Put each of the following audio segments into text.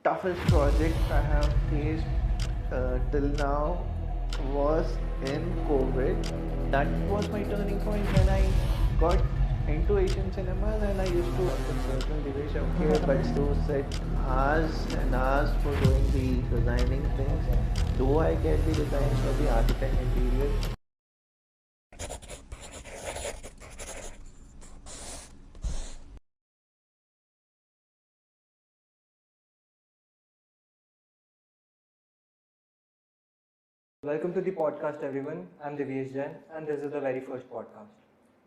toughest project I have faced till now was in COVID. That was my turning point when I got into Asian cinemas, and I used to certain Divyesh, okay, but to sit hours and hours for doing the designing things. Do I get the designs for the architect interior? Welcome to the podcast, everyone. I'm Decode Jain, and this is the very first podcast.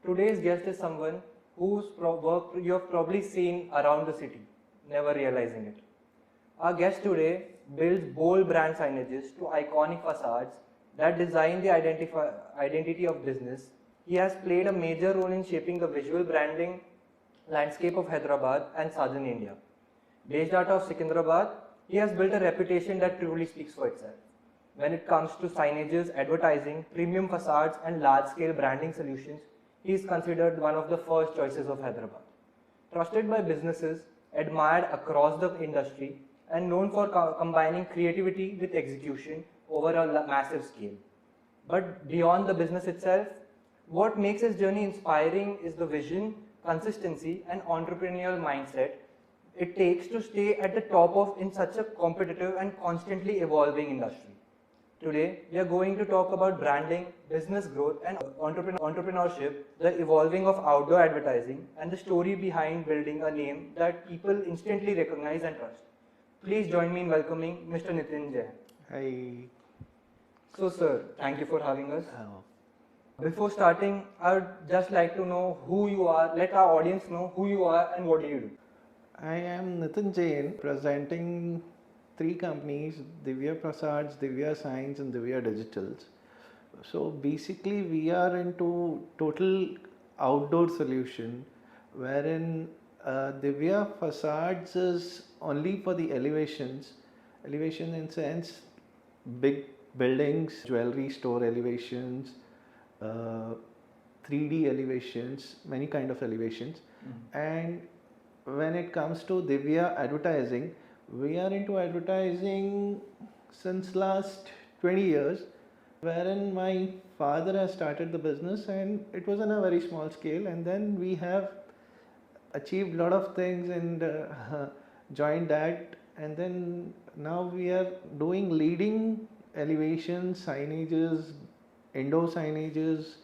Today's guest is someone whose work you have probably seen around the city, never realizing it. Our guest today builds bold brand signages to iconic facades that design the identity of business. He has played a major role in shaping the visual branding landscape of Hyderabad and southern India. Based out of Secunderabad, he has built a reputation that truly speaks for itself. When it comes to signages, advertising, premium facades, and large-scale branding solutions, he is considered one of the first choices of Hyderabad. Trusted by businesses, admired across the industry, and known for combining creativity with execution over a massive scale. But beyond the business itself, what makes his journey inspiring is the vision, consistency, and entrepreneurial mindset it takes to stay at the top of in such a competitive and constantly evolving industry. Today, we are going to talk about branding, business growth, and entrepreneurship, the evolving of outdoor advertising, and the story behind building a name that people instantly recognize and trust. Please join me in welcoming Mr. Nitin Jain. I So, sir, thank you for having us. uh, Before starting, I would just like to know who you are. Let our audience know who you are and what do you do. I am Nitin Jain, presenting three companies: Divya Prasads, Divya Signs, and Divya Digitals. So basically, we are into total outdoor solution, wherein Divya Facades is only for the elevations. Elevation in sense, big buildings, jewelry store elevations, uh, 3D elevations, many kind of elevations, and when it comes to Divya advertising, we are into advertising since last 20 years, wherein my father has started the business and it was on a very small scale, and then we have achieved a lot of things and joined that, and then now we are doing leading elevations, signages, indoor signages,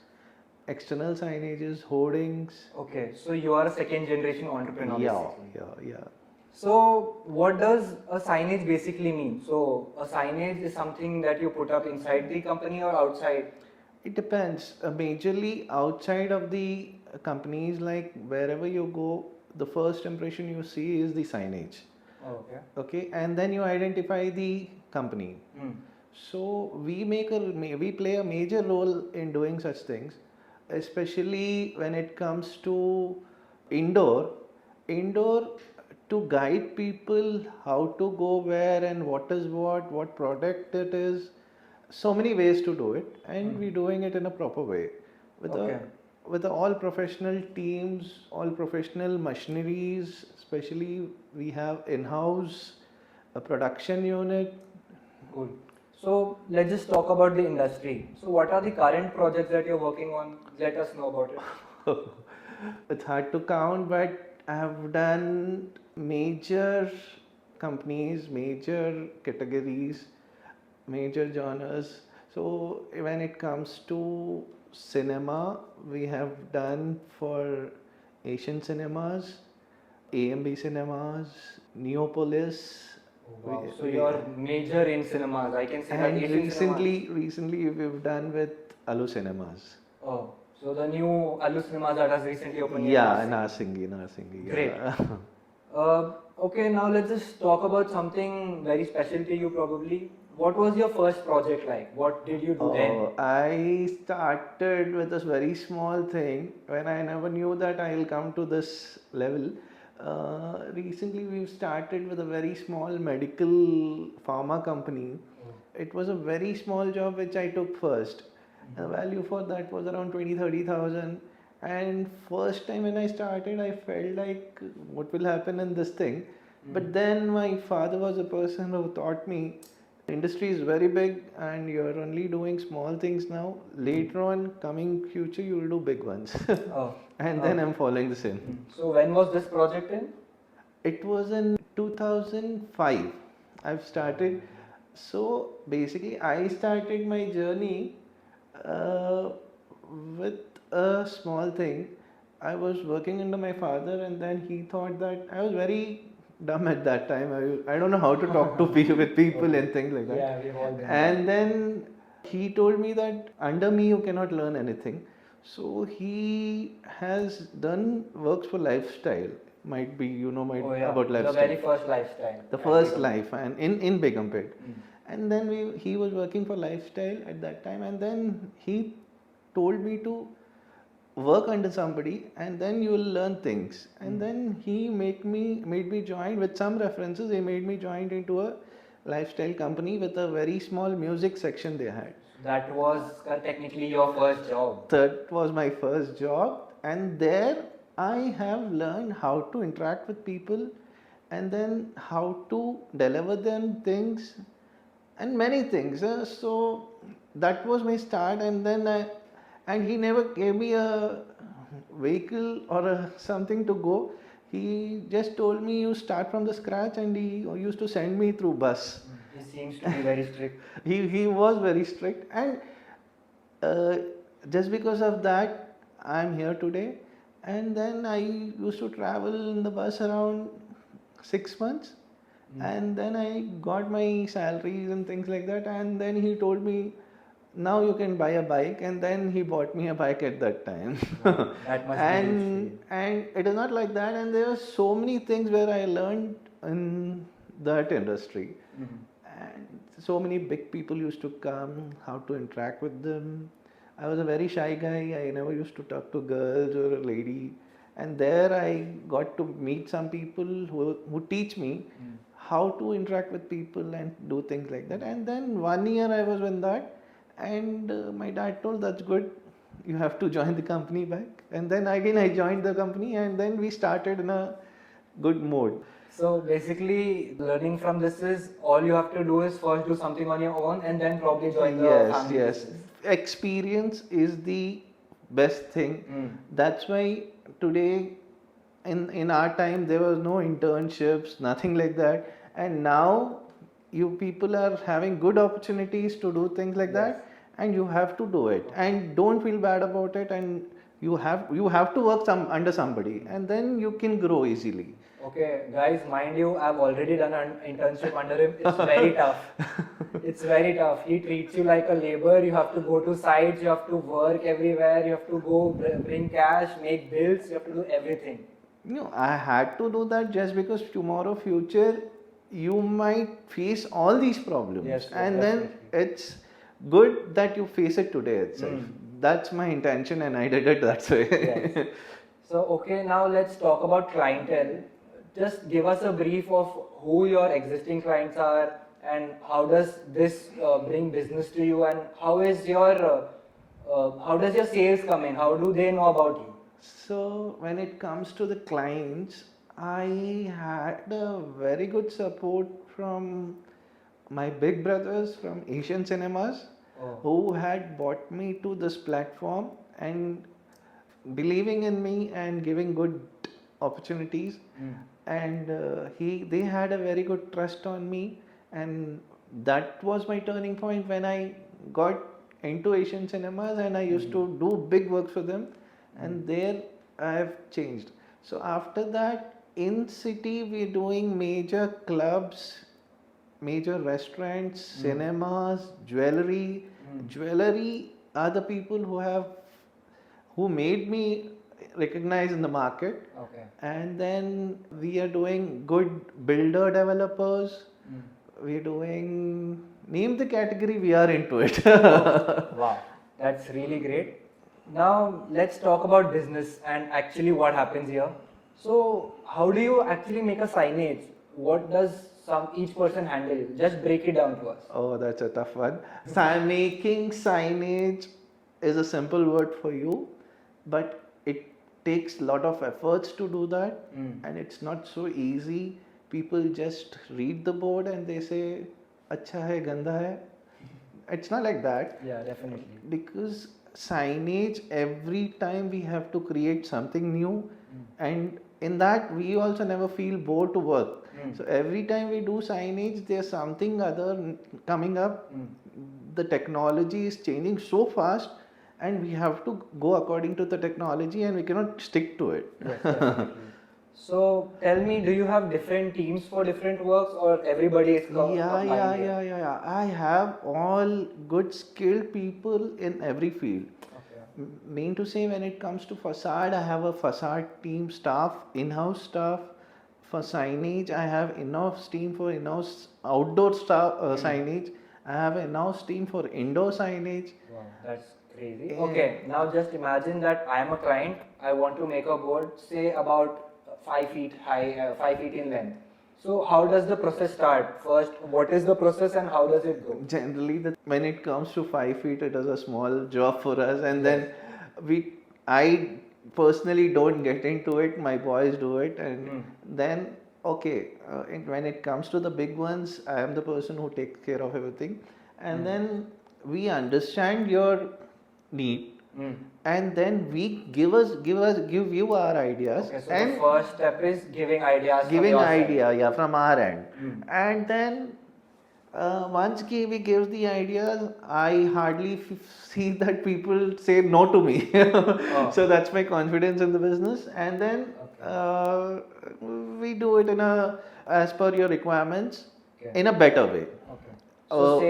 external signages, hoardings. Okay, so you are a second generation entrepreneur. Yeah, Basically. yeah. So, what does a signage basically mean? So, a signage is something that you put up inside the company or outside? It depends. Majorly outside of the companies, like wherever you go, the first impression you see is the signage. Okay. Okay, and then you identify the company. So we play a major role in doing such things, especially when it comes to indoor. Indoor, to guide people how to go where and what is what product it is. So many ways to do it, and we're doing it in a proper way with Okay. with all professional teams, all professional machineries. Especially we have in-house a production unit. Cool. So, let's just talk about the industry. So, what are the current projects that you're working on? Let us know about it. It's hard to count, but I have done major companies, major categories, major genres. So when it comes to cinema, we have done for Asian cinemas, AMB cinemas, Neopolis. Wow. So, you're major in cinemas. I can say that And Asian cinemas. recently we've done with Alu cinemas. Oh, so the new Allu cinemas that has recently opened. Yeah, In Narsingi. Great. Yeah. Okay, now let's just talk about something very special to you probably. What was your first project like? What did you do then? I started with this very small thing when I never knew that I'll come to this level. Recently, we've started with a very small medical pharma company. It was a very small job which I took first. The value for that was around 20-30,000. And first time when I started, I felt like what will happen in this thing. But then my father was a person who taught me industry is very big and you're only doing small things now. Later on, coming future, you will do big ones. Oh. And then I'm following the same. So when was this project in? It was in 2005. I've started. So basically, I started my journey uh, with a small thing. I was working under my father, and then he thought that I was very dumb at that time. I don't know how to talk to people with people Okay. and things like that. Yeah, we've all been And then he told me that under me you cannot learn anything. So he has done works for lifestyle. Might be might Oh yeah, about the lifestyle. very first lifestyle. The at first Become. life and in Begumpet. Mm. And then he was working for lifestyle at that time, and then he told me to work under somebody and then you will learn things. And then he made me join with some references. He made me join into a lifestyle company with a very small music section they had. That was technically your first job. That was my first job, and there I have learned how to interact with people and then how to deliver them things and many things. So that was my start, and then and he never gave me a vehicle or something to go. He just told me you start from the scratch, and he used to send me through bus. He seems to be very strict. He was very strict, and uh, just because of that I'm here today. And then I used to travel in the bus around 6 months, and then I got my salaries and things like that. And then he told me now you can buy a bike, and then he bought me a bike at that time. Wow, that must be huge for you. And it is not like that, and there were so many things where I learned in that industry. And so many big people used to come, how to interact with them. I was a very shy guy. I never used to talk to girls or a lady. And there I got to meet some people who teach me how to interact with people and do things like that. And then 1 year I was in that, and my dad told, that's good, you have to join the company back. And then again I joined the company, and then we started in a good mode. So basically, learning from this is all you have to do is first do something on your own and then probably join the Yes, family yes. business. Experience is the best thing. That's why today, in our time, there was no internships, nothing like that. And now, you people are having good opportunities to do things like that, and you have to do it. And don't feel bad about it. And you have to work under somebody, and then you can grow easily. Okay, guys, mind you, I've already done an internship under him. It's very tough. It's very tough. He treats you like a labor. You have to go to sites, you have to work everywhere, you have to go bring cash, make bills, you have to do everything. I had to do that just because tomorrow, future, you might face all these problems. Yes, and definitely. then it's good that you face it today itself. That's my intention, and I did it that way. Yes. So, okay, now let's talk about clientele. Just give us a brief of who your existing clients are and how does this bring business to you, and how does your sales come in? How do they know about you? So when it comes to the clients, I had a very good support from my big brothers from Asian Cinemas, who had brought me to this platform and believing in me and giving good opportunities. And they had a very good trust on me, and that was my turning point when I got into Asian Cinemas, and I used to do big work for them, and there I have changed. So after that, in city we're doing major clubs, major restaurants, cinemas, jewelry. Jewelry are the people who made me recognize in the market. Okay. And then we are doing good builder developers. We're doing, name the category, we are into it. Wow, that's really great. Now let's talk about business and actually what happens here. So, how do you actually make a signage? What does each person handle? Just break it down to us. Oh, that's a tough one. Making signage is a simple word for you, but it takes a lot of efforts to do that, and it's not so easy. people just read the board and they say अच्छा है गंदा है. It's not like that. Yeah, definitely. Because signage, every time we have to create something new, and in that we also never feel bored to work. So every time we do signage, there's something other coming up. The technology is changing so fast, and we have to go according to the technology, and we cannot stick to it. Yes, definitely. So tell me, do you have different teams for different works, or everybody is combined here? Yeah. I have all good skilled people in every field. Okay. Mean to say, when it comes to facade, I have a facade team staff, in-house staff. For signage, I have in-house team for in-house outdoor staff signage. I have in-house team for indoor signage. Wow, that's crazy. Yeah. Okay, now just imagine that I am a client. I want to make a board, say about 5 feet high, 5 feet in length. So how does the process start? First, what is the process and how does it go? Generally, when it comes to 5 feet, it is a small job for us, and then I personally don't get into it. My boys do it, and then okay. When it comes to the big ones, I am the person who takes care of everything, and then we understand your need, and then we give you our ideas. Okay, so and the first step is giving ideas giving from your idea, side. yeah, from our end. And then once we give the ideas, I hardly see that people say no to me. So that's my confidence in the business. And then we do it as per your requirements, in a better way. Okay. So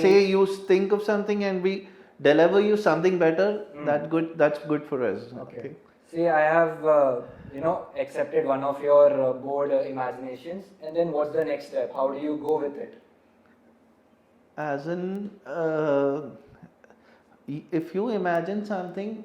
Say you think of something and we deliver you something better, that's good for us. Okay. Say I have accepted one of your board imaginations, and then what's the next step? How do you go with it? As in, if you imagine something,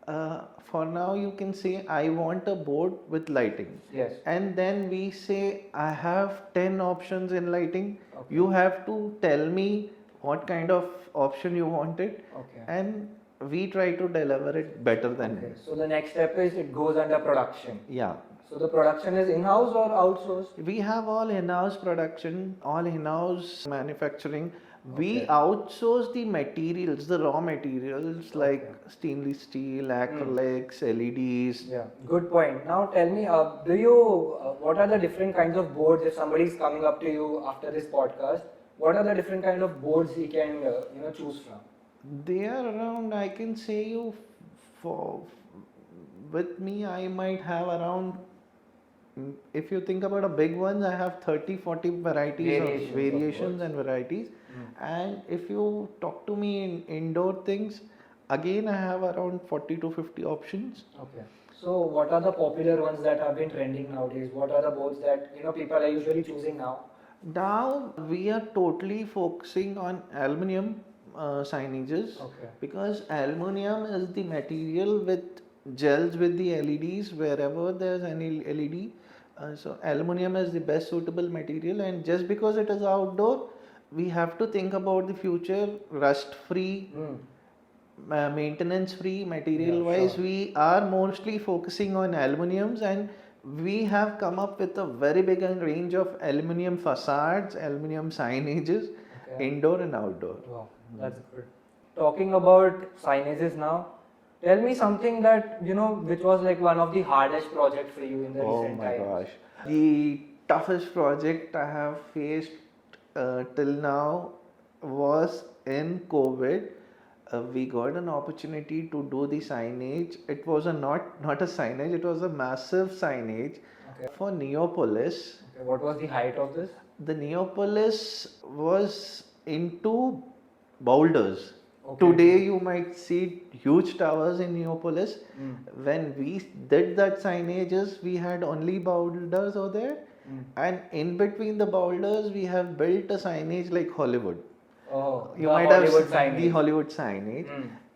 for now you can say, I want a board with lighting. Yes. And then we say, I have 10 options in lighting. Okay. You have to tell me what kind of option you wanted. Okay. And we try to deliver it better than. Okay. So the next step is it goes under production. Yeah. So the production is in-house or outsourced? We have all in-house production, all in-house manufacturing. We outsource the materials, the raw materials like stainless steel, acrylics, LEDs. Yeah, good point. Now tell me, what are the different kinds of boards if somebody is coming up to you after this podcast? What are the different kind of boards he can choose from? They are around, I can say you, with me I might have around, if you think about a big ones, I have 30-40 variations and varieties. And if you talk to me in indoor things, again I have around 40 to 50 options. Okay. So what are the popular ones that have been trending nowadays? What are the boards that people are usually choosing now? Now we are totally focusing on aluminium signages. Okay. Because aluminium is the material with gels with the LEDs wherever there's any LED. So aluminium is the best suitable material, and just because it is outdoor, we have to think about the future, rust free, maintenance free material wise. Sure. We are mostly focusing on aluminiums, and we have come up with a very big range of aluminium facades, aluminium signages, indoor and outdoor. Wow, that's good. Talking about signages now, tell me something that which was like one of the hardest projects for you in the recent times. Oh my gosh, the toughest project I have faced till now was in COVID. We got an opportunity to do the signage. It was not a signage, it was a massive signage for Neopolis. Okay. What was the height of this? The Neopolis was into boulders. Okay. Today you might see huge towers in Neopolis. When we did that signages, we had only boulders over there. And in between the boulders, we have built a signage like Hollywood. Oh, you might have seen the Hollywood signage.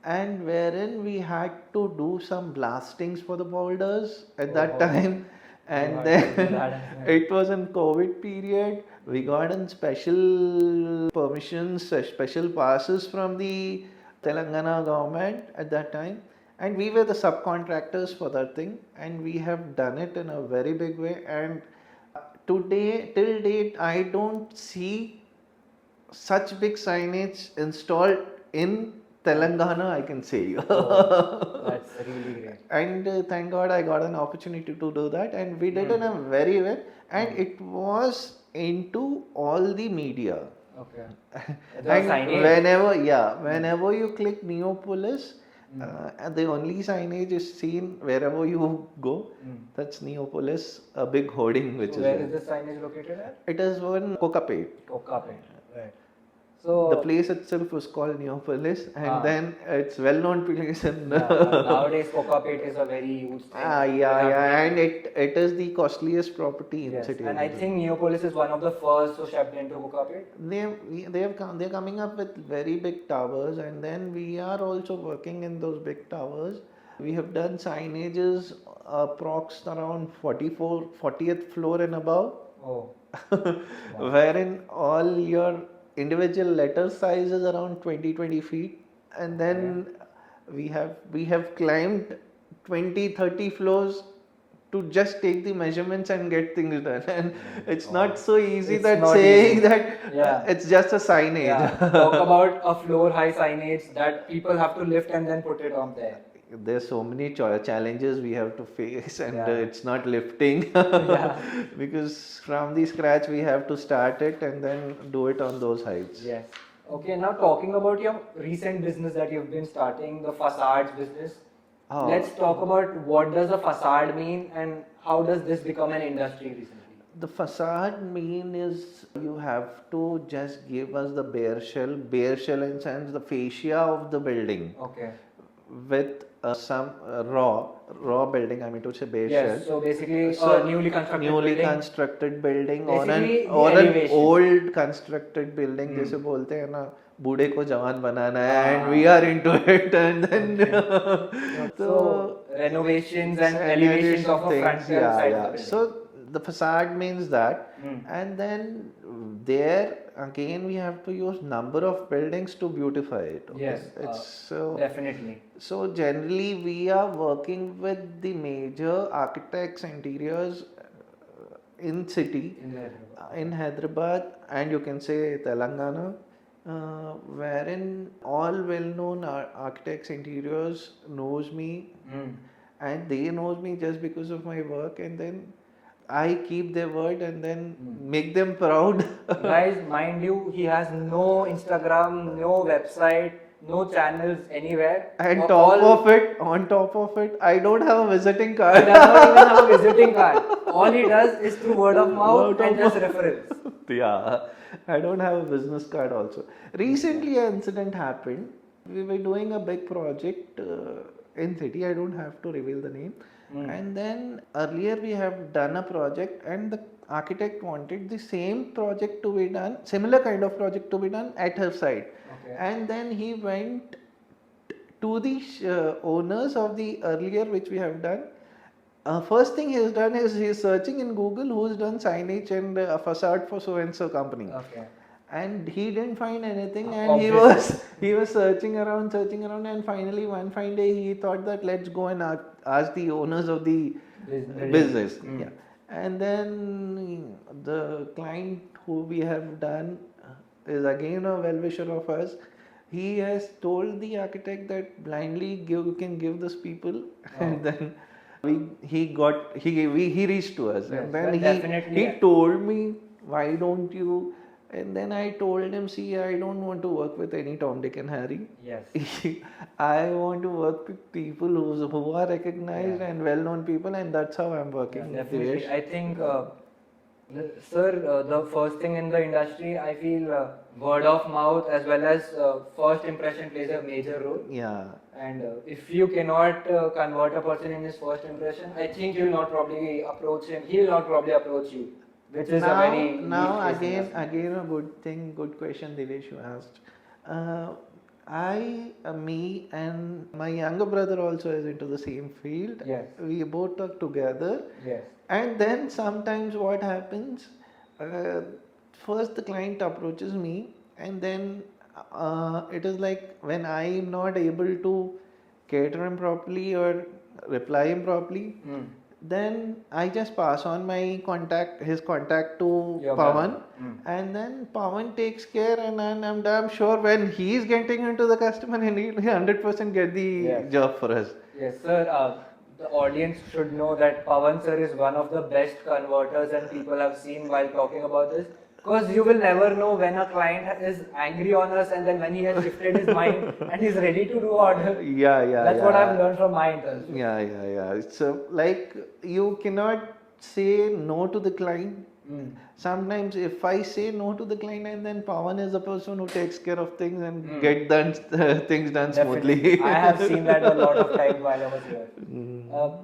And wherein we had to do some blastings for the boulders at that time. And then it was in COVID period. We got in special permissions, special passes from the Telangana government at that time. And we were the subcontractors for that thing. And we have done it in a very big way. And today, till date, I don't see such big signage installed in Telangana, I can say. Oh, that's really great. And thank God I got an opportunity to do that, and we did it very well, and it was into all the media. Okay. The And signage. whenever you click Neopolis, the only signage is seen wherever you go. That's Neopolis, a big hoarding which So is where there. is the signage located at? It is one Kokapet. Kokapet. Right. The So place itself was called Neopolis, and Ah. then it's well-known place in. yeah, but nowadays Kokapet is a very huge thing. People have And it is the costliest property in Yes, city. and I think Neopolis is one of the first to step into Kokapet. They're coming up with very big towers, and then we are also working in those big towers. We have done signages approx around 40th floor and above, Oh, wherein all your individual letter size is around 20 feet, and then we have climbed 20-30 floors to just take the measurements and get things done. And it's not so easy It's that not saying easy. that Yeah. it's just a signage. yeah. Talk about a floor high signage that people have to lift and then put it on there. There's so many challenges we have to face, and Yeah. it's not lifting. Yeah. Because from the scratch we have to start it and then do it on those heights. Yes. Okay, now talking about your recent business that you've been starting, the facades business. Oh. Let's talk about what does a facade mean and how does this become an industry recently? The facade mean is you have to just give us the bare shell in sense the fascia of the building Okay. with some raw building. I mean to say bare Yes, shell. so basically a newly constructed building. Basically, Basically, or the an elevation. old constructed building जैसे बोलते हैं ना बूढ़े को जवान बनाना है, and we are into it, and then So renovations and elevations of a things, frontal side of the building. So the facade means that, Hmm. and then there again we have to use number of buildings to beautify it. Okay? Yes, It's so definitely. so generally we are working with the major architects, interiors in city, in Hyderabad, and you can say Telangana, wherein all well-known architects, interiors knows me, and they knows me just because of my work, and then I keep their word and then make them proud. Guys, mind you, he has no Instagram, no website, no channels anywhere. And on top of it, I don't have a visiting He card. does not even have a visiting card. All he does is through word of mouth and just referrals. Yeah, I don't have a business card also. Recently, an incident happened. We were doing a big project in city. I don't have to reveal the name. And then earlier we have done a project, and the architect wanted the same project to be done, similar kind of project to be done at her site. Okay. And then he went to the owners of the earlier which we have done. First thing he has done is he is searching in Google who's done signage and facade for so and so company. Okay. And he didn't find anything, and Obviously. he was searching around, and finally one fine day he thought that let's go and ask the owners of the business. Yeah. And then the client who we have done is again a well-wisher of us. He has told the architect that blindly you can give this people, and then he reached to us, Yes, and then definitely. he told me, why don't you? And then I told him, see, I don't want to work with any Tom, Dick and Harry. Yes. I want to work with people who are recognized and well-known people, and that's how I'm working. Yeah, definitely. I think, sir, the first thing in the industry, I feel word of mouth as well as first impression plays a major role. Yeah. And if you cannot convert a person in his first impression, I think you will not probably approach him. He will not probably approach you, which is a very niche case again a good question, Divesh, you asked. Me and my younger brother also is into the same field. Yes. We both are together. Yes. And then sometimes what happens, first the client approaches me, and then it is like when I am not able to cater him properly or reply him properly, then I just pass on his contact to Your Pawan, brother. and then Pawan takes care, and I'm damn sure when he's getting into the customer, and he'll 100% get the Yes. job for us. Yes, sir. The audience should know that Pawan sir is one of the best converters, and people have seen while talking about this. Because you will never know when a client is angry on us, and then when he has shifted his mind and he's ready to do order. Yeah. That's what I've learned from my internship. Yeah. So like you cannot say no to the client. Sometimes if I say no to the client, and then Pawan is the person who takes care of things and get done things done Definitely. smoothly. I have seen that a lot of times while I was here.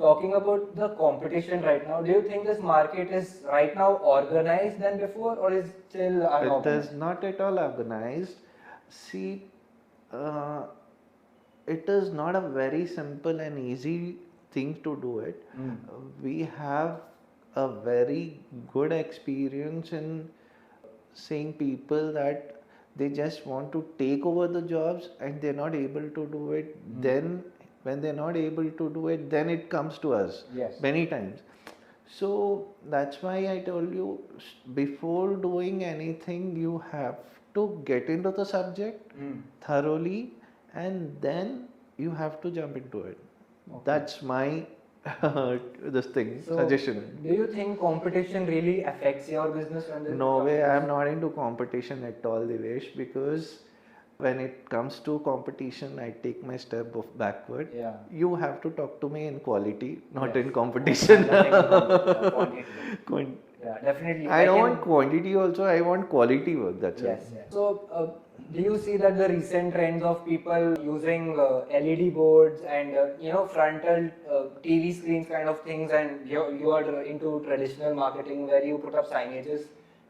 Talking about the competition right now, do you think this market is right now organized than before, or is still It unorganized? is not at all organized. See, uh, it is not a very simple and easy thing to do it. We have a very good experience in seeing people that they just want to take over the jobs and they're not able to do it. Then when they're not able to do it, then it comes to us. Yes. Many times. So that's why I told you, before doing anything you have to get into the subject thoroughly, and then you have to jump into it. That's my suggestion. Do you think competition really affects your business when there's No way, I am competition? not into competition at all, Divyesh, because when it comes to competition, I take my step backward. Yeah. You have to talk to me in quality, not Yes. in competition. Nothing in quantity. Quan- Yeah, definitely. I don't want quantity also, I want quality work, that's Yes. it. Yes. So, do you see that the recent trends of people using LED boards and frontal TV screens kind of things, and you are into traditional marketing where you put up signages?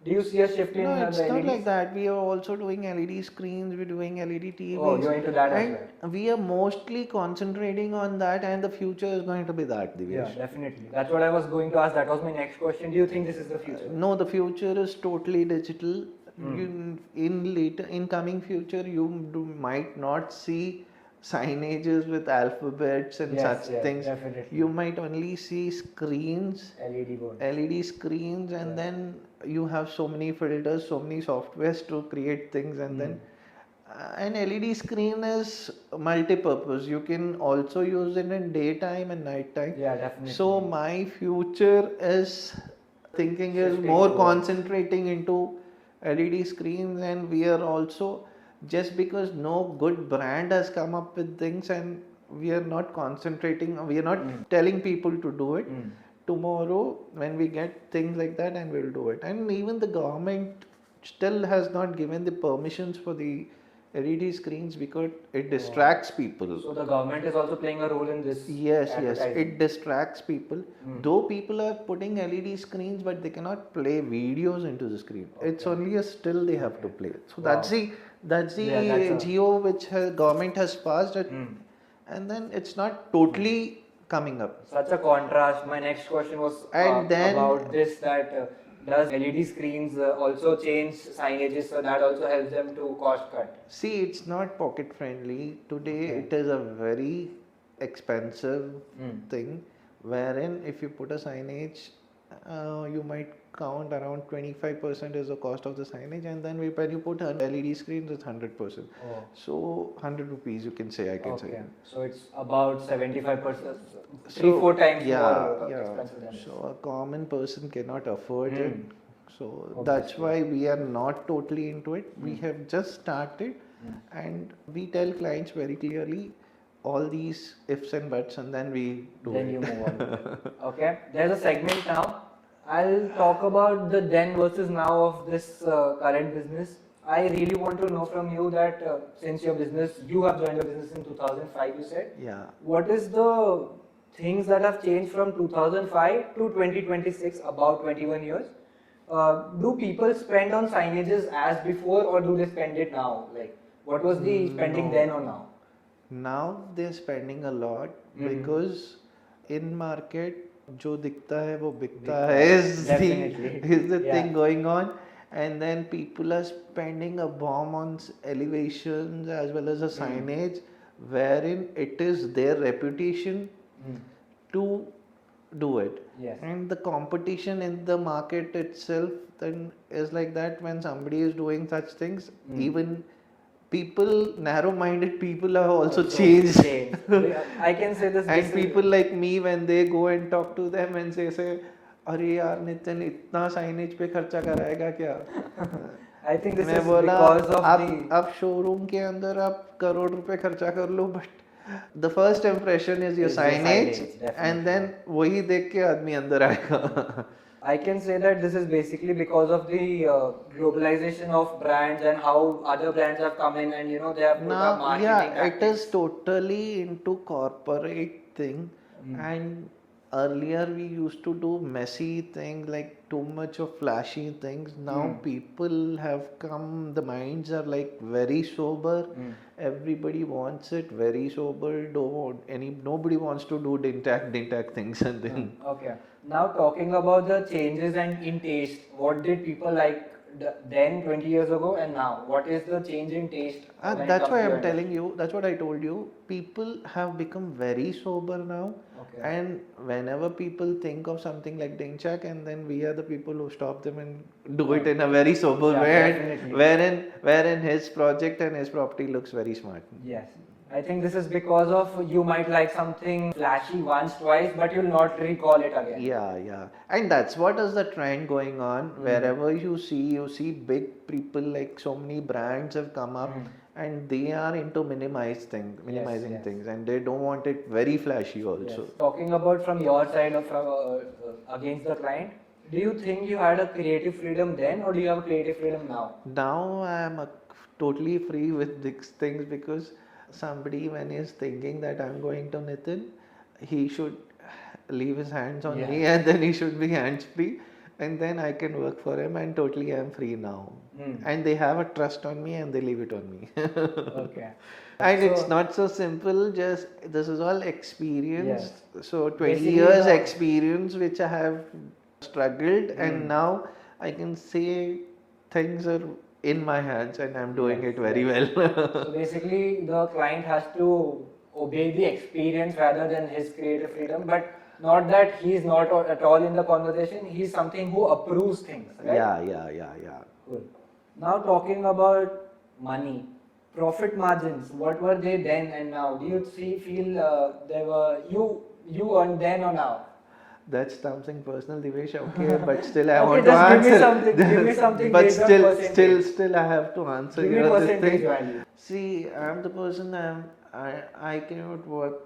Do you see a shift in No, it's the not LEDs? like that. We are also doing LED screens, we're doing LED TVs. Oh, you're into that as and we are mostly concentrating on that, and the future is going to be that, Yeah, Divyesh. definitely. That's what I was going to ask. That was my next question. Do you think this is the future? No, the future is totally digital. In coming future, might not see signages with alphabets and Yes, such yes, things. definitely. You might only see screens, LED boards. LED screens, and then you have so many filters, so many softwares to create things, and then an LED screen is multi-purpose. You can also use it in daytime and nighttime. Yeah, definitely. So my future is thinking is Shifting more towards- concentrating into LED screens, and we are also, just because no good brand has come up with things, and we are not concentrating, we are not telling people to do it. Tomorrow when we get things like that, and we'll do it. And even the government still has not given the permissions for the LED screens because it distracts people. So the government is also playing a role in this. Yes, advertising. it distracts people. Though people are putting LED screens, but they cannot play videos into the screen. It's only a still they have to play. So that's the that's a- geo which government has passed it, and then it's not totally coming up. Such a contrast. My next question was And then- about this, that does LED screens also change signages, so that also helps them to cost cut? See, it's not pocket friendly. Today it is a very expensive thing, wherein if you put a signage, you might count around 25% is the cost of the signage, and then when you put an LED screen, it's 100%. Oh. So 100 rupees, you can say, I can say. Okay. So it's about 75%, So, 3-4 times yeah, more yeah. expensive than this. So a common person cannot afford it. So that's why we are not totally into it. We have just started, and we tell clients very clearly all these ifs and buts, and then we do Then it. you move on. Okay. There's a segment now. I'll talk about the then versus now of this current business. I really want to know from you that since you have joined your business in 2005, you said. Yeah. What is the things that have changed from 2005 to 2026, about 21 years? Do people spend on signages as before, or do they spend it now? Like, what was the spending then or now? Now they're spending a lot because in market जो दिखता है वो बिकता है is the thing going on, and then people are spending a bomb on elevations as well as a signage wherein it is their reputation to do it. Yes. And the competition in the market itself then is like that. When somebody is doing such things, even people, narrow-minded people have also changed. I can say this. And people like me, when they go and talk to them and say अरे यार नितिन इतना signage पे खर्चा कराएगा क्या? I think this मैं is बोला because of आप शोरूम के अंदर आप करोड़ रुपए खर्चा कर लो, but the first impression is your signage, and then वही देख के आदमी अंदर आएगा. I can say that this is basically because of the globalization of brands and how other brands have come in and they have put up Now, marketing yeah, it tactics. is totally into corporate thing. And earlier we used to do messy things, like too much of flashy things. Now people have come, the minds are like very sober. Everybody wants it very sober. Nobody wants to do dintac things and then. Okay. Now talking about the changes and in taste, what did people like then 20 years ago and now? What is the change in taste? That's why I'm telling you. That's what I told you. People have become very sober now. Okay. And whenever people think of something like Dingchak, and then we are the people who stop them and do it in a very sober way, definitely. wherein his project and his property looks very smart. Yes. I think this is because of you might like something flashy once, twice, but you'll not recall it again. Yeah. And that's what is the trend going on. Wherever you see big people, like so many brands have come up, and they are into minimizing things, and they don't want it very flashy also. Yes. Talking about from your side of against the client, do you think you had a creative freedom then, or do you have a creative freedom now? Now I am totally free with these things, because somebody, when he is thinking that I'm going to Nitin, he should leave his hands on me, and then he should be hands free, and then I can work for him, and totally I'm free now. And they have a trust on me, and they leave it on me. Okay. And it's not so simple, just this is all experience. So 20 Basically years experience which I have struggled, and now I can say things are in my hands and I'm doing it very well. So basically the client has to obey the experience rather than his creative freedom, but not that he's not at all in the conversation, he's something who approves things, right? Yeah. Cool. Now talking about money, profit margins, what were they then and now? Do you feel they were you earned then or now? That's something personal, Divyesh. Okay, but still I Okay, want to just answer. give me something But based on percentage. still I have to answer Give me here this percentage thing. value. See, I'm the person. I cannot work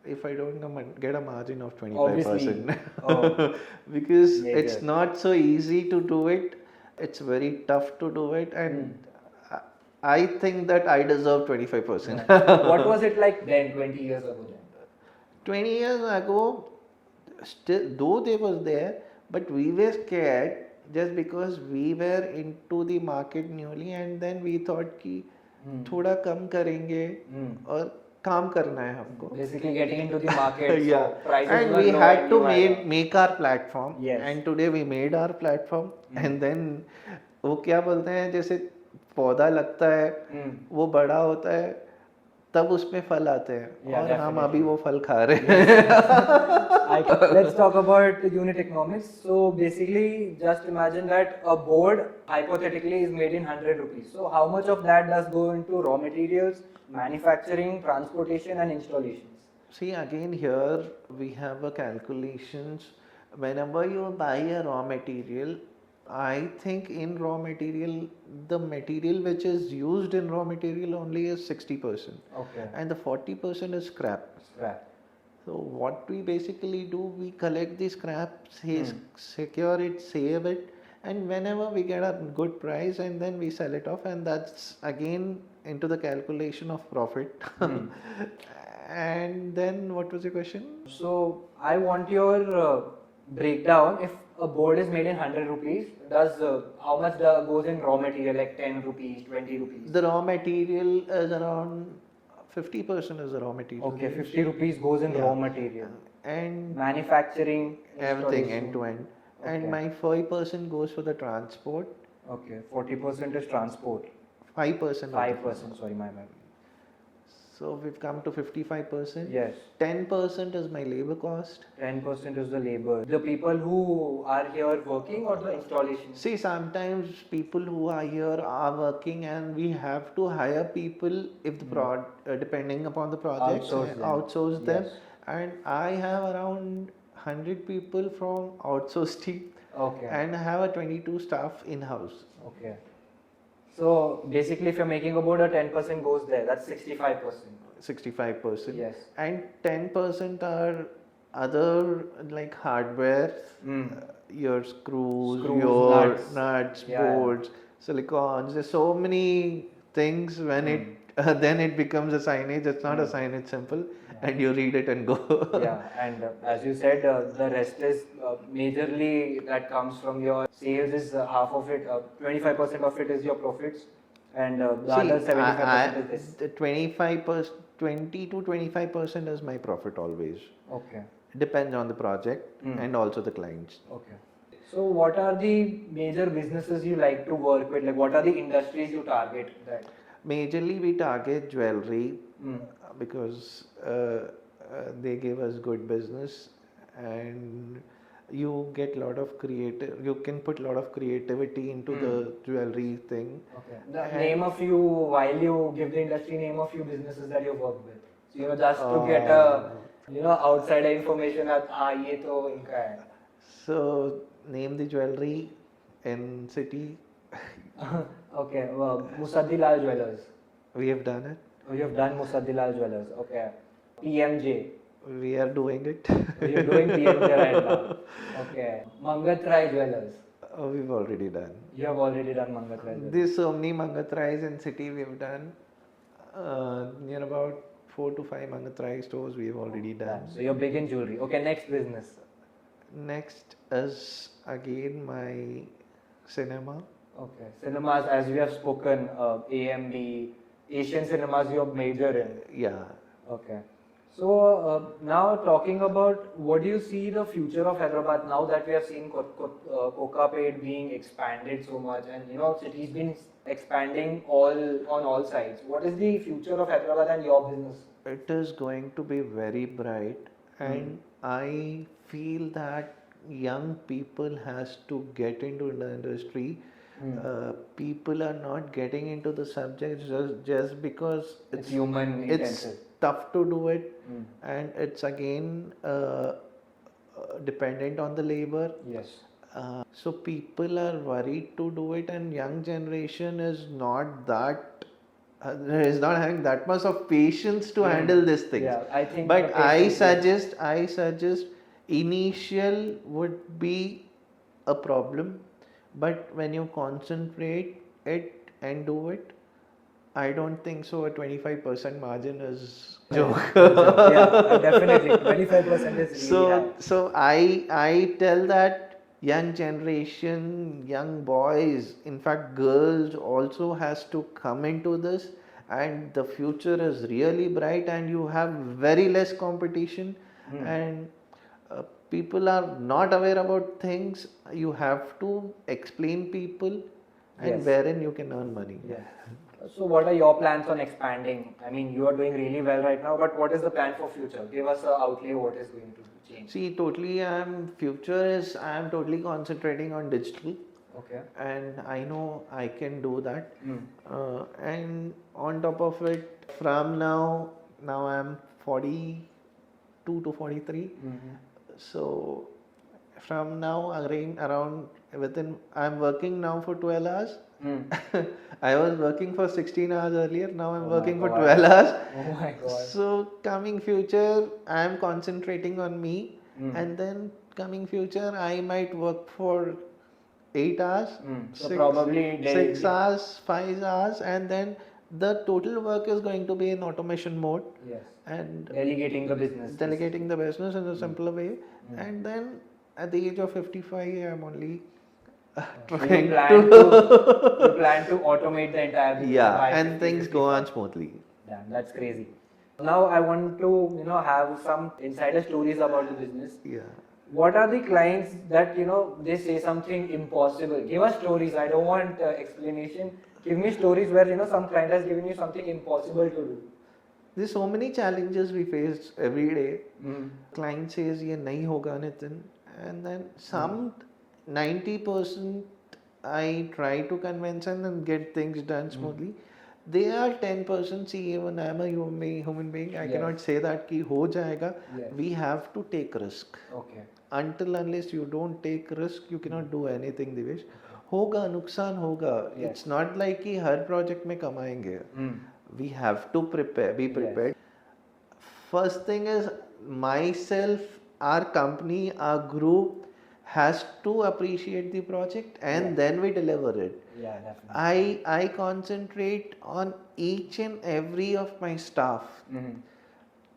if I don't get a margin of 25%. Oh, Because major. it's not so easy to do it. It's very tough to do it, and I think that I deserve 25%. What was it like then, 20 years ago then? 20 years ago, still though they was there, but we were scared, just because we were into the market newly, and then we thought कि थोड़ा कम करेंगे और काम करना है हमको. Basically getting into the market. Yeah. So prices And were we low had and to you had make our platform. Yes. And today we made our platform. And then वो क्या बोलते हैं, जैसे पौधा लगता है, वो बड़ा होता है, तब उसमें फल आते हैं, और हम अभी वो फल खा रहे हैं. Let's talk about unit economics. So basically, just imagine that a board hypothetically is made in 100 rupees. So how much of that does go into raw materials, manufacturing, transportation, and installations? See, again here we have a calculations. Whenever you buy a raw material, I think in raw material, the material which is used in raw material only is 60%. Okay. And the 40% is scrap. So what we basically do, we collect the scrap, secure it, save it, and whenever we get a good price, and then we sell it off, and that's again into the calculation of profit. And then what was your question? So I want your breakdown. If a board is made in 100 rupees, does how much goes in raw material, like 10 rupees, 20 rupees? The raw material is around 50% is the raw material. Okay, 50 rupees goes in raw material. And manufacturing, everything end to end. And my 5% goes for the transport. Okay, 40% is transport. 5%. 5%, sorry, my bad. So we've come to 55%. Yes. 10% is my labor cost. 10% is the labor. The people who are here working or the installation? See, sometimes people who are here are working, and we have to hire people if the depending upon the projects, Outsource them. outsource them. Yes. And I have around 100 people from outsourced team, Okay. and I have a 22 staff in house. Okay. So basically, if you're making about a 10% goes there, that's 65%. 65%. Yes. And 10% are other like hardware, your screws, your nuts, Yeah, bolts, silicons. There's so many things when it then it becomes a signage. It's not a signage simple, and you read it and go. Yeah, and as you said, the rest is majorly that comes from your sales is half of it, 25% of it is your profits, and the other 75% is this. The 25%, 20 to 25% is my profit always. Okay. Depends on the project and also the clients. Okay. So what are the major businesses you like to work with? Like what are the industries you target that? Majorly we target jewelry because they give us good business, and you get lot of you can put lot of creativity into the jewelry thing. Okay. Name a few, while you give the industry, name a few businesses that you've worked with. So, just to get a, outsider information that, ye to inka hai. So name the jewelry in city. Okay, Musaddilal Jewellers. We have done it. Oh, you have done Musaddilal Jewellers. Okay. PMJ. We are doing it. You're doing PMJ right now. Okay. Mangatrai Jewellers. We've already done. You have already done Mangatrai Jewellers. There's so many Mangatrais in city we've done. Near about 4 to 5 Mangatrai stores we've already done. So you're big in jewelry. Okay, next business. Next is again my cinema. Okay. Cinemas, as we have spoken, AMB, Asian cinemas you have major in. Yeah. Okay. So now talking about what do you see the future of Hyderabad now that we have seen Kokapet being expanded so much, and city's been expanding on all sides. What is the future of Hyderabad and your business? It is going to be very bright, and I feel that young people has to get into the industry. People are not getting into the subject just because it's human intensive. It's tough to do it, and it's again dependent on the labor. Yes. So people are worried to do it, and young generation is not that is not having that much of patience to handle these things. Yeah, I think. But I suggest initial would be a problem, but when you concentrate it and do it, I don't think so. A 25% margin is joke. Yeah, definitely 25% is really high. So I tell that young generation, young boys, in fact girls also has to come into this, and the future is really bright, and you have very less competition, and people are not aware about things. You have to explain people, and wherein you can earn money. Yeah. So what are your plans on expanding? I mean, you are doing really well right now, but what is the plan for future? Give us an outlay, what is going to change? See, I'm totally concentrating on digital. Okay. And I know I can do that. And on top of it, from now I'm 42 to 43. So from now around I'm working now for 12 hours. I was working for 16 hours earlier. Now I'm working for 12 hours. Oh my God. So coming future, I am concentrating on me, and then coming future, I might work for 8 hours, So probably 6 hours, 5 hours, and then the total work is going to be in automation mode. Yes. And delegating the business. Delegating the business in a simpler way. And then at the age of 55, I'm only trying you plan to automate the entire business. Yeah, and things go on smoothly. Damn, that's crazy. Now I want to have some insider stories about the business. Yeah. What are the clients that they say something impossible? Give us stories. I don't want explanation. Give me stories where some client has given you something impossible to do. there's so many challenges we face every day. Mm. Client says ये नहीं होगा Nitin, and then some 90% I try to convince and get things done smoothly. They are 10%. See, even I'm a human being. I Yes. cannot say that कि हो जाएगा. Yes. We have to take risk. Okay. Until unless you don't take risk, you cannot do anything, Divyesh. होगा नुकसान होगा. Yes. It's not like कि हर project में कमाएंगे. Mm. We have to prepare, be prepared. First thing is myself, our company, our group has to appreciate the project and then we deliver it. Yeah, definitely. I concentrate on each and every of my staff. Mm-hmm.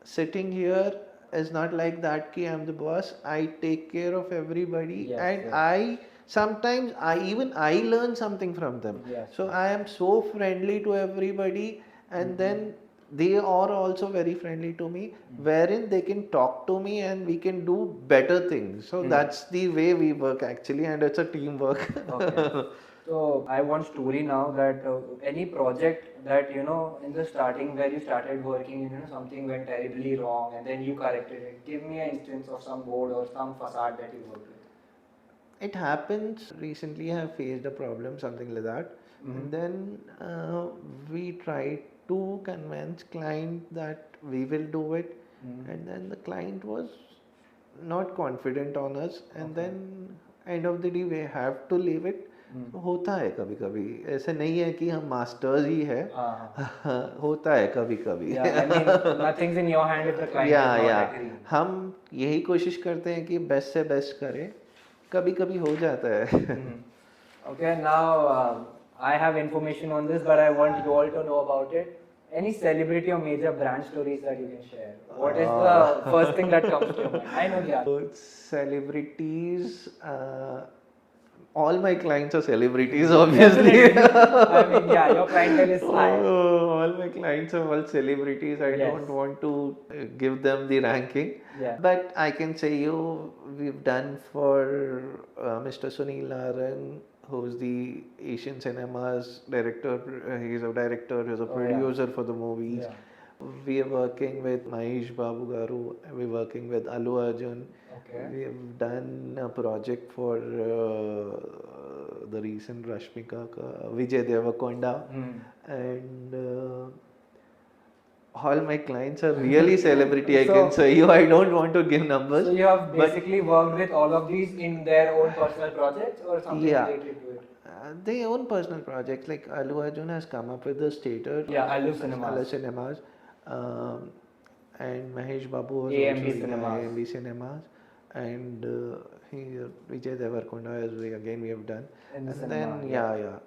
Sitting here is not like that ki I'm the boss. I take care of everybody Yes, and yes. I sometimes I learn something from them. Yes, So yes. I am so friendly to everybody and then they are also very friendly to me, wherein they can talk to me and we can do better things. So that's the way we work actually, and it's a teamwork. Okay. So I want story now that any project that in the starting where you started working, something went terribly wrong and then you corrected it. Give me an instance of some board or some facade that you worked with. It happens. Recently, I have faced a problem, something like that, and then we tried to convince client that we will do it, and then the client was not confident on us, and then end of the day we have to leave it. होता है कभी कभी, ऐसे नहीं है कि हम masters ही है. होता है कभी कभी. Yeah, I mean, nothing's in your hand if the client is not agreeing. हम यही कोशिश करते हैं कि बेस्ट से बेस्ट करें. कभी कभी हो जाता है. Okay, now I have information on this, but I want you all to know about it. Any celebrity or major brand stories that you can share? What is the first thing that comes to your mind? I know, yeah. Celebrities. All my clients are celebrities, obviously. I mean, yeah, your clientele is high. All my clients are all celebrities. I don't want to give them the ranking. Yeah. But I can say we've done for Mr. Sunil Naran, who's the Asian Cinemas director. He's a director, he's a producer for the movies. Yeah. We are working with Mahesh Babu Garu, we're working with Allu Arjun. Okay. We have done a project for the recent Rashmika Vijay Deverakonda, and all my clients are really celebrity. I can say you. I don't want to give numbers. So you have basically worked with all of these in their own personal projects or something related to it? Their own personal projects. Like Allu Arjun has come up with the stator. Yeah, Allu Cinemas. Cinemas. And Mahesh Babu was AMB also Cinemas. AMB Cinemas. And Vijay Deverakonda as we have done. In the And cinema, then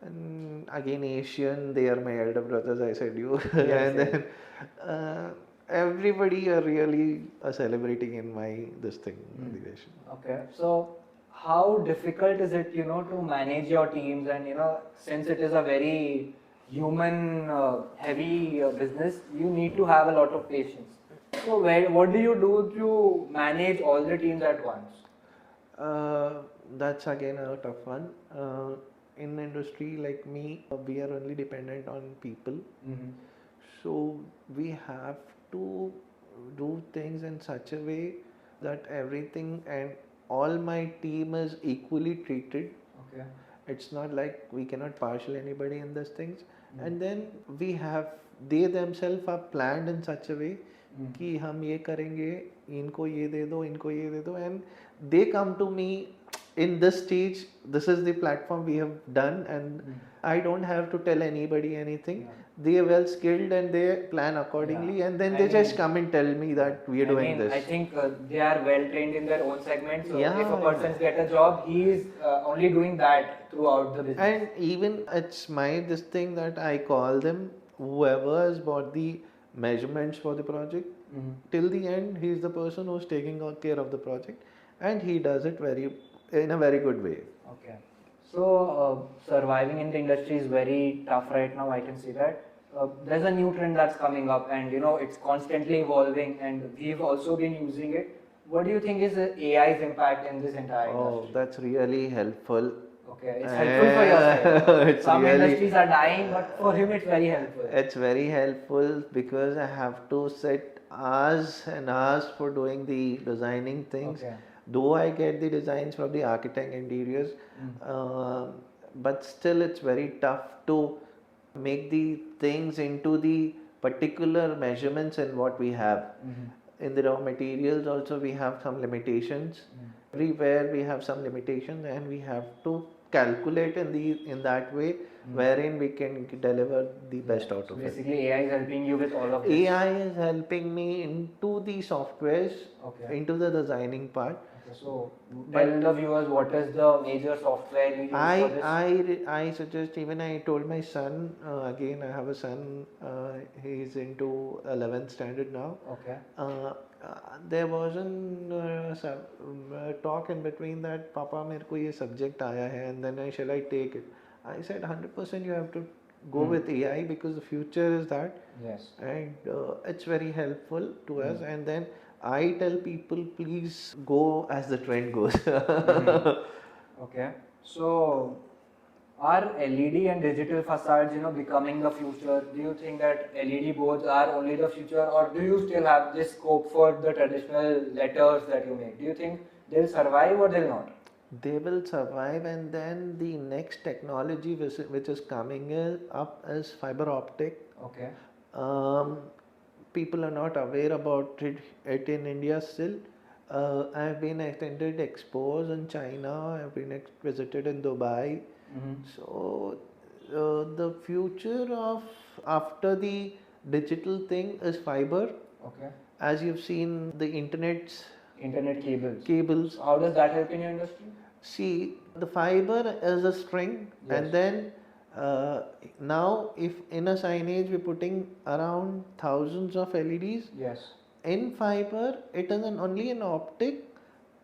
and again Asian, they are my elder brothers. I said you. Yes, And then everybody are really celebrating in my this thing. Divyesh. Okay, so how difficult is it, to manage your teams and, since it is a very human heavy business, you need to have a lot of patience. So what do you do to manage all the teams at once? That's again a tough one. In industry like me, we are only dependent on people. So we have to do things in such a way that everything and all my team is equally treated. Okay. It's not like we cannot partial anybody in these things. And then they themselves are planned in such a way कि हम ये करेंगे, इनको ये दे दो, and they come to me in this stage. This is the platform we have done, and I don't have to tell anybody anything. They are well skilled and they plan accordingly, and then they just come and tell me that we are doing this. I think they are well trained in their own segment. So Yeah, if a person gets a job, he is only doing that throughout the business. And even it's this thing that I call them, whoever has bought the measurements for the project, till the end, he is the person who's taking care of the project, and he does it in a very good way. Okay. So surviving in the industry is very tough right now. I can see that. There's a new trend that's coming up, and it's constantly evolving, and we've also been using it. What do you think is AI's impact in this entire industry? Oh, that's really helpful. Okay, it's helpful for your side. It's Some really, industries are dying, but for him it's very helpful. it's very helpful because I have to sit hours and hours for doing the designing things. Okay. Though I get the designs from the architect interiors, but still it's very tough to make the things into the particular measurements in what we have. In the raw materials also we have some limitations. Everywhere we have some limitations and we have to calculate in that way wherein we can deliver the best out So of it. basically AI is helping you with all of this. AI is helping me into the softwares, Okay. into the designing part. Okay, so tell the viewers what is the major software you use for this. I suggest, even I told my son, again I have a son, he's into 11th standard now. Okay. There was talk in between that Papa मेरे को ये subject आया है and then shall I take it? I said 100% you have to go with AI because the future is that. Yes. And it's very helpful to us. And then I tell people, please go as the trend goes. Okay. So are LED and digital facades, becoming the future? Do you think that LED boards are only the future, or do you still have this scope for the traditional letters that you make? Do you think they'll survive or they'll not? They will survive, and then the next technology which is coming up is fiber optic. Okay. People are not aware about it in India still. I've been attended expos in China. I've been visited in Dubai. So the future of after the digital thing is fiber. Okay. As you've seen the Internet cables. cables. How does that help in your industry? See, the fiber is a string, and then now if in a signage we're putting around thousands of LEDs. Yes. In fiber, it is only an optic.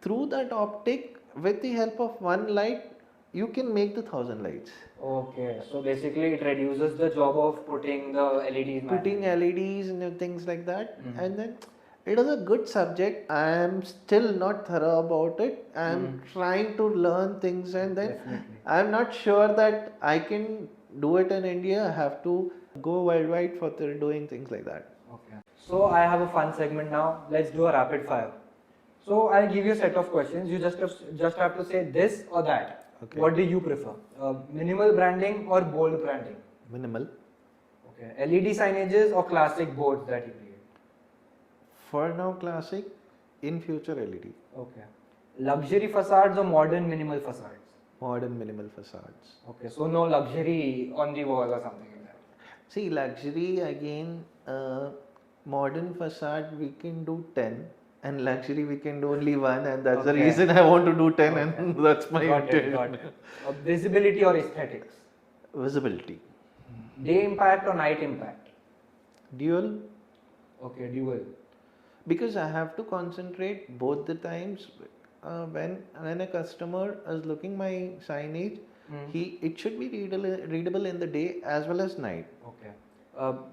Through that optic, with the help of one light, you can make the 1,000 lights. Okay, so basically it reduces the job of putting the LEDs. Putting LEDs and things like that, and then it is a good subject. I am still not thorough about it. I am trying to learn things, and then I am not sure that I can do it in India. I have to go worldwide for doing things like that. Okay. So I have a fun segment now. Let's do a rapid fire. So I'll give you a set of questions. You just have to say this or that. Okay. What do you prefer? Minimal branding or bold branding? Minimal. Okay. LED signages or classic boards that you create? For now, classic. In future, LED. Okay. Luxury facades or modern minimal facades? Modern minimal facades. Okay. So no luxury on the wall or something like that. See, luxury again. Modern facade we can do 10, and luxury we can do only 1, and that's the reason I want to do 10, and that's my intent. Got it. Visibility or aesthetics? Visibility. Day impact or night impact? Dual. Okay, dual. Because I have to concentrate both the times. When a customer is looking my signage, it should be readable in the day as well as night. Okay.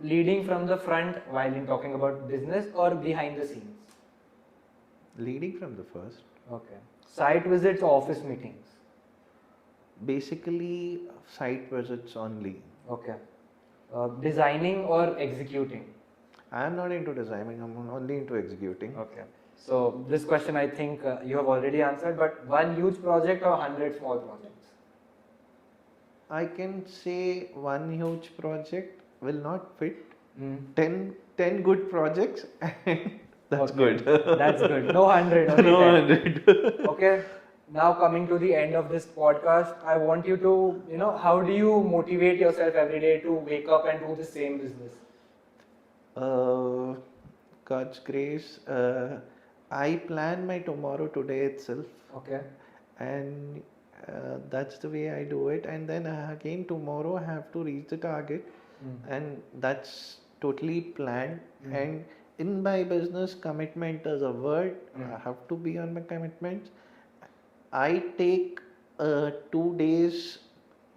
Leading from the front while in talking about business or behind the scenes? Leading from the first. Okay. Site visits or office meetings? Basically, site visits only. Okay. Designing or executing? I am not into designing, I'm only into executing. Okay. So this question I think you have already answered, but one huge project or 100 small projects? I can say one huge project will not fit. 10 good projects, and that's good. That's good. No 100. Only No 10. 100. Okay. Now coming to the end of this podcast, I want you to, how do you motivate yourself every day to wake up and do the same business? God's grace. I plan my tomorrow today itself. Okay. And that's the way I do it. And then again tomorrow I have to reach the target, and that's totally planned. And in my business, commitment is a word. I have to be on my commitments. I take 2 days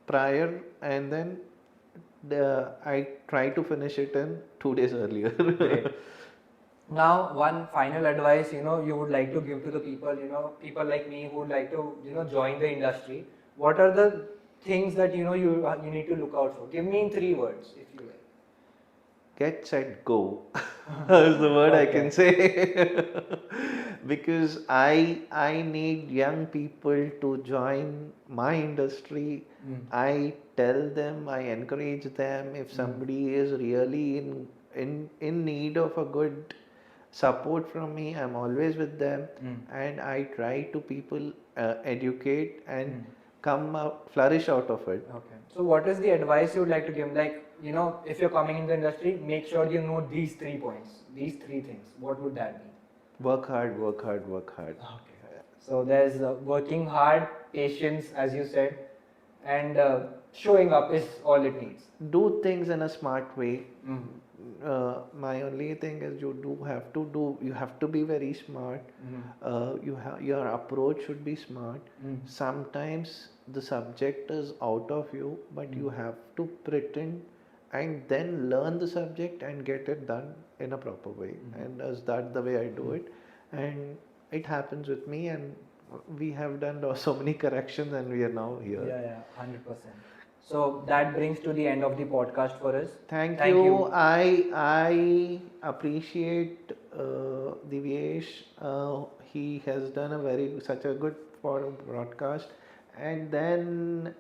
prior, and then I try to finish it in 2 days earlier. Great. Now, one final advice, you would like to give to the people, people like me who would like to, join the industry. what are the things that you need to look out for? Give me in 3 words, if you will. Get, set, go is the word I can Okay. say. Because I need young people to join my industry. Mm. I tell them, I encourage them. If somebody is really in need of a good support from me, I'm always with them. And I try to people educate and come out, flourish out of it. Okay. So what is the advice you would like to give? Like, if you're coming in the industry, make sure you know these 3 points, these 3 things. What would that be? Work hard, work hard, work hard. Okay. So there's working hard, patience, as you said, and showing up is all it needs. Do things in a smart way. My only thing is you have to be very smart. Your approach should be smart. Sometimes the subject is out of you, but you have to pretend and then learn the subject and get it done in a proper way. And as that the way I do it, and it happens with me, and we have done so many corrections, and we are now here. Yeah, 100%. So that brings to the end of the podcast for us. Thank you. I appreciate Divyesh. He has done such a good broadcast, and then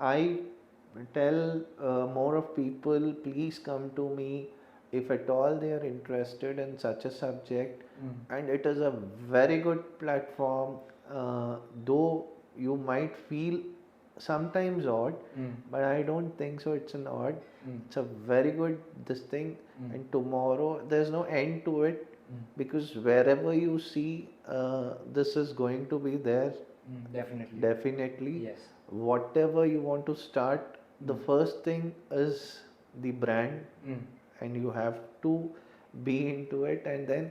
I tell more of people, please come to me if at all they are interested in such a subject. And it is a very good platform, though you might feel sometimes odd, but I don't think so it's an odd. It's a very good this thing. And tomorrow there's no end to it, because wherever you see this is going to be there. Definitely. Yes. Whatever you want to start, the first thing is the brand, and you have to be into it, and then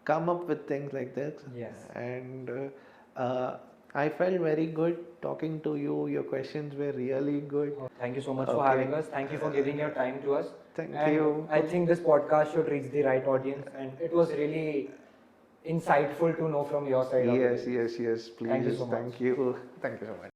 come up with things like this. Yes. And I felt very good talking to you. Your questions were really good. Thank you so much for Okay. having us. Thank you for giving your time to us. Thank And you. I think this podcast should reach the right audience, and it was really insightful to know from your side. Yes. Please. Thank you so much. Thank you. Thank you so much.